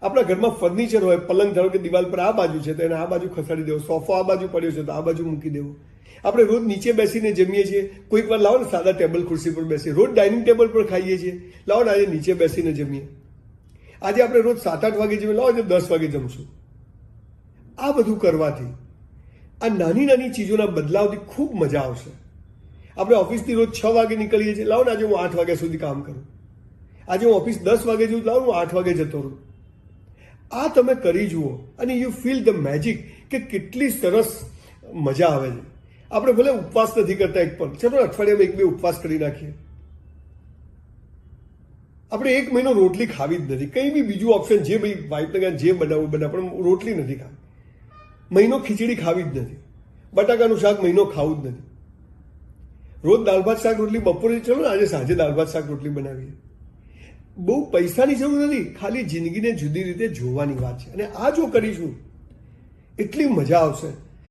આપણા ઘરમાં ફર્નિચર હોય, પલંગ ધારો કે દિવાલ પર આ બાજુ છે તો એને આ બાજુ ખસાડી દેવો, સોફો આ બાજુ પડ્યો છે તો આ બાજુ મૂકી દેવો. આપણે રોજ નીચે બેસીને જમીએ છીએ, કોઈક વાર લાવો ને સાદા ટેબલ ખુરશી પર બેસીએ, રોજ ડાઇનિંગ ટેબલ પર ખાઈએ છીએ, લાવો ને આજે નીચે બેસીને જમીએ. આજે આપણે રોજ 7-8 વાગે જમીએ, લાવો આજે 10 વાગે જમશું. આ બધું કરવાથી આ નાની નાની ચીજોના બદલાવથી ખૂબ મજા આવશે. આપણે ઓફિસથી રોજ 6 વાગે નીકળીએ છીએ, લાવો ને આજે હું 8 વાગ્યા સુધી કામ કરું. આજે હું ઓફિસ 10 વાગે જઉં, લાવો હું 8 વાગે જતો રહું. આ તમે કરી જુઓ અને યુ ફીલ ધ મેજિક કે કેટલી સરસ મજા આવે છે. આપણે ભલે ઉપવાસ નથી કરતા એક પણ, ચલો અઠવાડિયામાં 1-2 ઉપવાસ કરી નાખીએ. આપણે 1 મહિનો રોટલી ખાવી જ નથી, કંઈ બી બીજું ઓપ્શન જે ભાઈ વાઈફને કાંઈ જે બનાવવું બને, પણ રોટલી નથી ખાવી. મહિનો ખીચડી ખાવી જ નથી, બટાકાનું શાક મહિનો ખાવું જ નથી. રોજ દાળ ભાત શાક રોટલી, બપોરે ચલો ને આજે સાંજે દાળ ભાત શાક રોટલી બનાવીએ. બહુ પૈસાની જરૂર નથી, ખાલી જિંદગીને જુદી રીતે જોવાની વાત છે. અને આ જો કરીશું એટલી મજા આવશે.